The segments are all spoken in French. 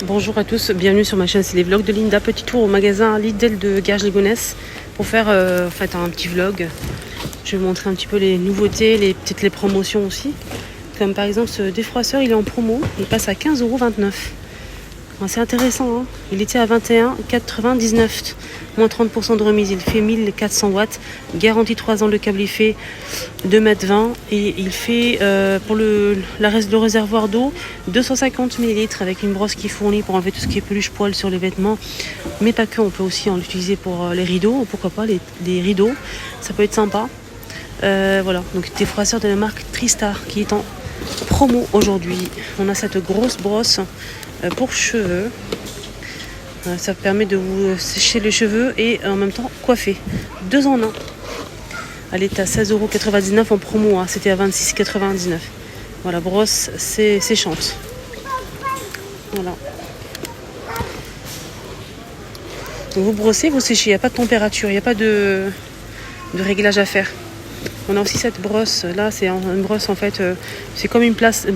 Bonjour à tous, bienvenue sur ma chaîne, c'est les vlogs de Linda. Petit tour au magasin Lidl de Garges-les-Gonesse pour faire en fait un petit vlog. Je vais vous montrer un petit peu les nouveautés, peut-être les promotions aussi. Comme par exemple ce défroisseur, il est en promo, il passe à 15,29 €. C'est intéressant, hein. Il était à 21,99 €, moins 30% de remise. Il fait 1400 watts, garantie 3 ans, le câble il fait 2,20 m et il fait pour le réservoir d'eau 250 ml avec une brosse qui fournit pour enlever tout ce qui est peluche poil sur les vêtements, mais pas que, on peut aussi en l'utiliser pour les rideaux, pourquoi pas les rideaux, ça peut être sympa. Voilà, donc défroisseur de la marque Tristar qui est en promo aujourd'hui. On a cette grosse brosse pour cheveux. Ça permet de vous sécher les cheveux et en même temps coiffer. 2 en 1. Elle est à 16,99 € en promo, hein. C'était à 26,99 €. Voilà, brosse séchante. Voilà. Donc vous brossez, vous séchez, il n'y a pas de température, il n'y a pas de réglage à faire. On a aussi cette brosse, là c'est une brosse en fait, c'est comme une plaque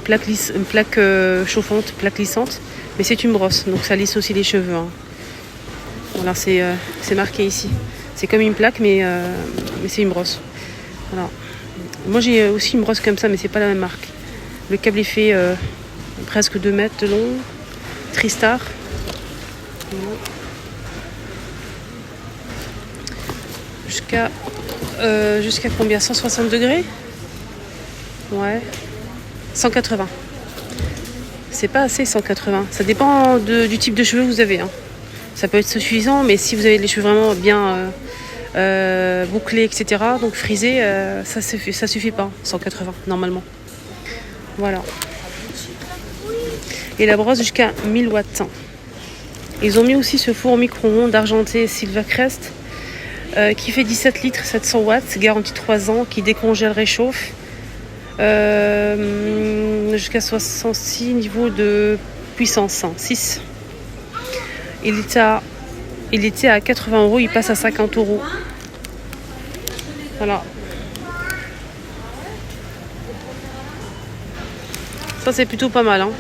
chauffante, plaque lissante, mais c'est une brosse, donc ça lisse aussi les cheveux, hein. Voilà, c'est marqué ici. C'est comme une plaque, mais c'est une brosse. Voilà. Moi j'ai aussi une brosse comme ça, mais c'est pas la même marque. Le câble est fait presque 2 mètres de long, Tristar. Voilà. Jusqu'à combien? 160 degrés? Ouais. 180. C'est pas assez 180. Ça dépend du type de cheveux que vous avez, hein. Ça peut être suffisant, mais si vous avez les cheveux vraiment bien bouclés, etc., donc frisés, ça suffit pas, 180 normalement. Voilà. Et la brosse jusqu'à 1000 watts. Ils ont mis aussi ce four micro-ondes argenté Silvercrest qui fait 17 litres, 700 watts, garantie 3 ans, qui décongèle, réchauffe. Jusqu'à 66 niveaux de puissance, 6. Il était à 80 €, il passe à 50 €. Voilà. Ça c'est plutôt pas mal, hein.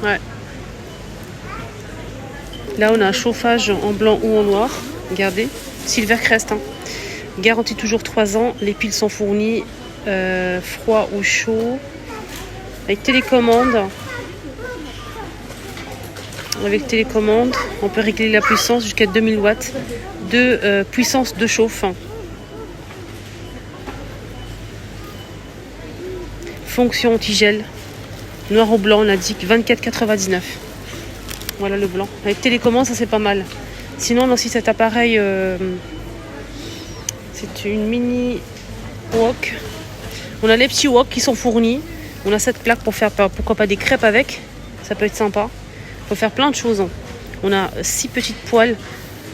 Ouais. Là on a un chauffage en blanc ou en noir. Regardez. Silvercrest, hein. Garantie toujours 3 ans. Les piles sont fournies froid ou chaud. Avec télécommande. On peut régler la puissance jusqu'à 2000 watts de puissance de chauffe. Fonction anti-gel. Noir ou blanc, on indique 24,99 €. Voilà le blanc. Avec télécommande, ça c'est pas mal. Sinon, on a aussi cet appareil. C'est une mini wok. On a les petits wok qui sont fournis. On a cette plaque pour faire, pourquoi pas, des crêpes avec. Ça peut être sympa. On peut faire plein de choses. On a 6 petites poêles.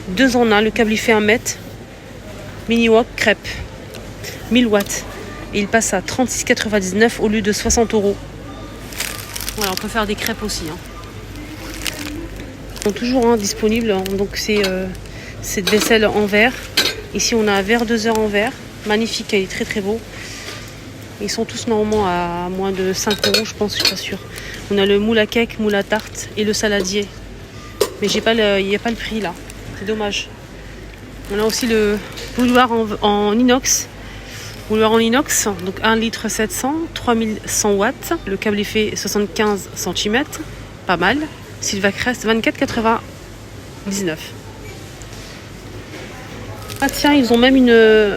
2 en 1. Le câble il fait 1 mètre. Mini wok crêpe. 1000 watts. Et il passe à 36,99 € au lieu de 60 €. Voilà, on peut faire des crêpes aussi, hein. Ils sont toujours disponibles. Donc c'est cette vaisselle en verre. Ici on a un verre 2 heures en verre. Magnifique, il est très très beau. Ils sont tous normalement à moins de 5 €, je pense, je suis pas sûre. On a le moule à cake, moule à tarte et le saladier. Mais il n'y a pas le prix là. C'est dommage. On a aussi le bouilloire en inox. Bouilloire en inox, donc 1 litre 700, 3100 watts. Le câble est fait 75 cm. Pas mal. Silvercrest, 24,99 €. Ah tiens, ils ont même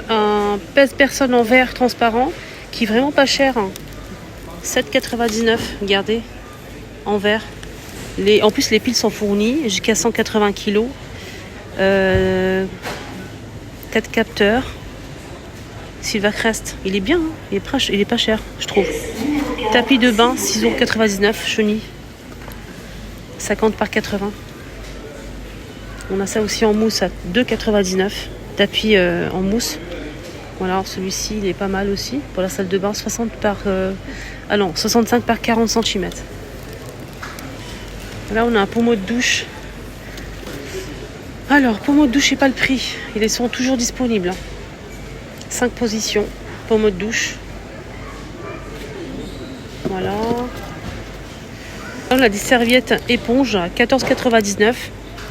un pèse-personne en verre transparent qui est vraiment pas cher, hein. 7,99 €, regardez, en verre. En plus, les piles sont fournies jusqu'à 180 kg. 4 capteurs. Silvercrest, il est bien, hein. Il est pas cher, je trouve. Tapis de bain, 6,99 €, chenille. 50 par 80. On a ça aussi en mousse à 2,99 €. Tapis en mousse. Voilà, alors celui-ci il est pas mal aussi. Pour la salle de bain, 65 par 40 cm. Là on a un pommeau de douche. Alors, pommeau de douche, c'est pas le prix. Ils sont toujours disponibles. 5 positions. Pommeau de douche. Voilà. On a des serviettes éponges à 14,99 €.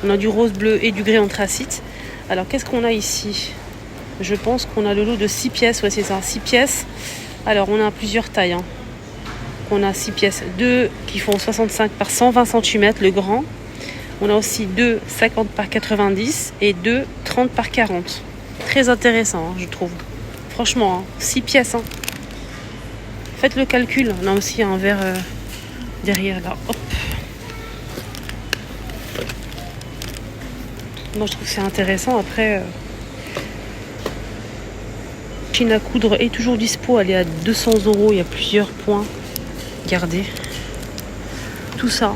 On a du rose, bleu et du gris anthracite. Alors qu'est-ce qu'on a ici? Je pense qu'on a le lot de 6 pièces. Ouais, c'est ça, 6 pièces. Alors on a plusieurs tailles. On a 6 pièces. 2 qui font 65 par 120 cm, le grand. On a aussi 2 50 par 90 et 2 30 par 40. Très intéressant, je trouve. Franchement, 6 pièces. Faites le calcul. On a aussi un verre derrière là. Hop. Moi, je trouve que c'est intéressant. Après, machine à coudre est toujours dispo. Elle est à 200 €. Il y a plusieurs points. Regardez. Tout ça.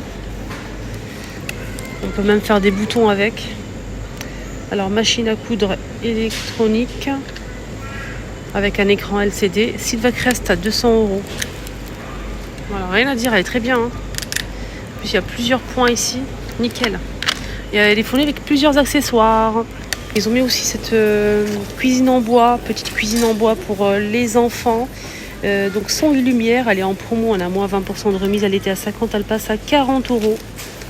On peut même faire des boutons avec. Alors, machine à coudre électronique avec un écran LCD. Silvacrest à 200 €. Voilà, rien à dire, elle est très bien. En plus, il y a plusieurs points ici. Nickel. Et elle est fournie avec plusieurs accessoires. Ils ont mis aussi cette cuisine en bois, petite cuisine en bois pour les enfants. Donc son et lumière, elle est en promo, on a moins 20% de remise. Elle était à 50, elle passe à 40 €.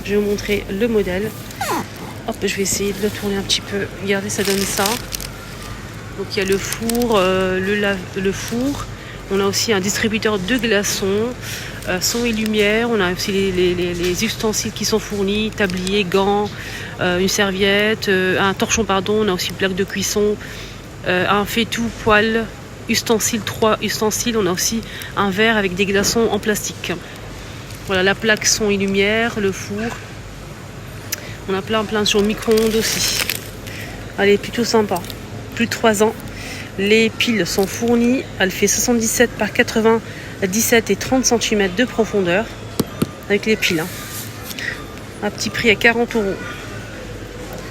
Je vais vous montrer le modèle. Hop, je vais essayer de le tourner un petit peu. Regardez, ça donne ça. Donc il y a le four, le four. On a aussi un distributeur de glaçons, son et lumière. On a aussi les ustensiles qui sont fournis, tablier, gants, une serviette, un torchon pardon. On a aussi une plaque de cuisson, un faitout, poêle, ustensiles, 3 ustensiles. On a aussi un verre avec des glaçons en plastique. Voilà la plaque son et lumière, le four. On a plein sur micro-ondes aussi. Elle est plutôt sympa. Plus de 3 ans. Les piles sont fournies. Elle fait 77 par 80, 17 et 30 cm de profondeur. Avec les piles. Un petit prix à 40 €.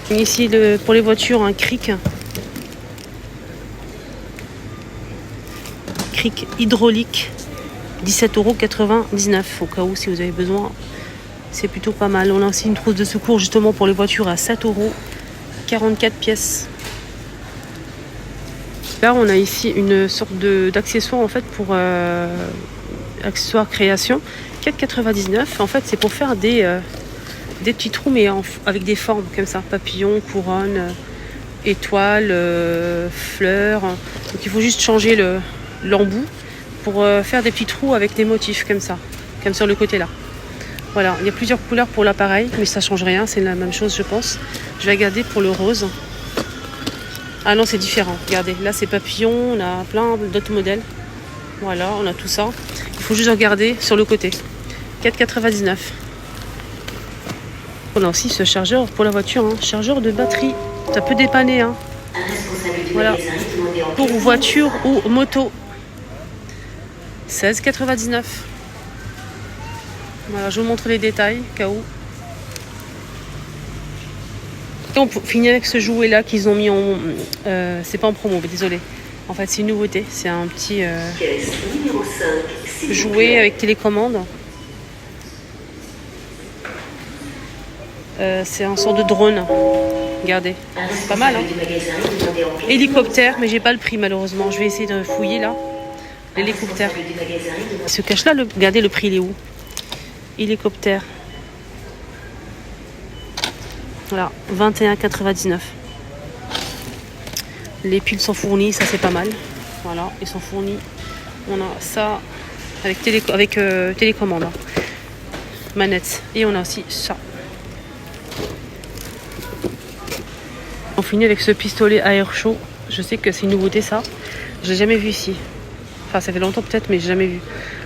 Ici, pour les voitures, un cric. Cric hydraulique. 17,99 € au cas où si vous avez besoin. C'est plutôt pas mal. On a aussi une trousse de secours justement pour les voitures à 7 €. 44 pièces. Là, on a ici une sorte d'accessoire en fait pour accessoires création. 4,99 €. En fait, c'est pour faire des petits trous mais avec des formes comme ça. Papillons, couronnes, étoiles, fleurs. Donc il faut juste changer l'embout pour faire des petits trous avec des motifs comme ça. Comme sur le côté là. Voilà, il y a plusieurs couleurs pour l'appareil, mais ça change rien, c'est la même chose je pense. Je vais regarder pour le rose. Ah non, c'est différent. Regardez, là c'est papillon, on a plein d'autres modèles. Voilà, on a tout ça. Il faut juste regarder sur le côté. 4,99 €. On a aussi ce chargeur pour la voiture, chargeur de batterie. Ça peut dépanner. Voilà, pour voiture ou moto. 16,99 €. Voilà, je vous montre les détails, cas où. Et on finit avec ce jouet là qu'ils ont mis en... c'est pas en promo, mais désolé. En fait, c'est une nouveauté. C'est un petit jouet avec télécommande. C'est un sort de drone. Regardez. C'est pas mal, Hélicoptère, mais j'ai pas le prix malheureusement. Je vais essayer de fouiller là. L'hélicoptère. Il se cache là. Regardez le prix, il est où? Hélicoptère. Voilà, 21,99 €. Les piles sont fournies, ça c'est pas mal. Voilà, ils sont fournis. On a ça avec télécommande, manette. Et on a aussi ça. On finit avec ce pistolet à air chaud. Je sais que c'est une nouveauté ça. Je l'ai jamais vu ici. Enfin, ça fait longtemps peut-être, mais j'ai jamais vu.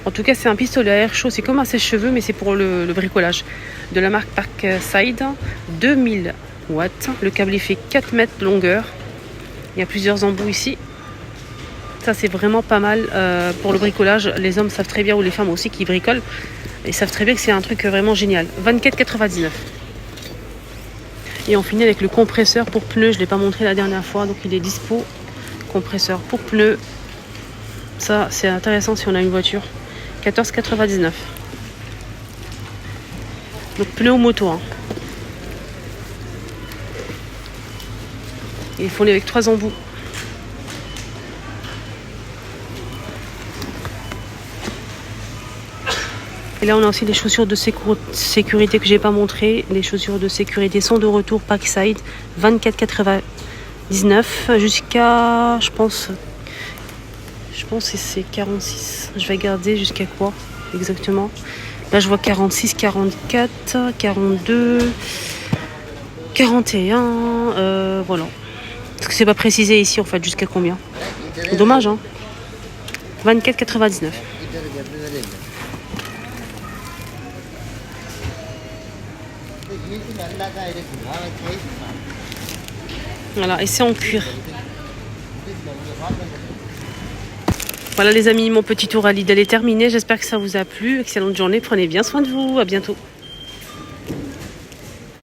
En tout cas, c'est un pistolet à air chaud. C'est comme un sèche-cheveux, mais c'est pour le bricolage. De la marque Parkside, 2000 watts. Le câble il fait 4 mètres de longueur. Il y a plusieurs embouts ici. Ça, c'est vraiment pas mal pour le bricolage. Les hommes savent très bien, ou les femmes aussi qui bricolent. Ils savent très bien que c'est un truc vraiment génial. 24,99 €. Et on finit avec le compresseur pour pneus. Je ne l'ai pas montré la dernière fois, donc il est dispo. Compresseur pour pneus. Ça, c'est intéressant si on a une voiture. 14,99 €. Donc pneus ou moto. Il est fourni avec 3 embouts. Et là, on a aussi les chaussures de sécurité que j'ai pas montré. Les chaussures de sécurité sont de retour Parkside, 24,99 jusqu'à, je pense que c'est 46. Je vais garder jusqu'à quoi exactement. Là, je vois 46, 44, 42, 41. Voilà. Parce que c'est pas précisé ici en fait jusqu'à combien. Dommage, hein. 24,99. Voilà, et c'est en cuir. Voilà les amis, mon petit tour à Lidl est terminé. J'espère que ça vous a plu. Excellente journée, prenez bien soin de vous. À bientôt.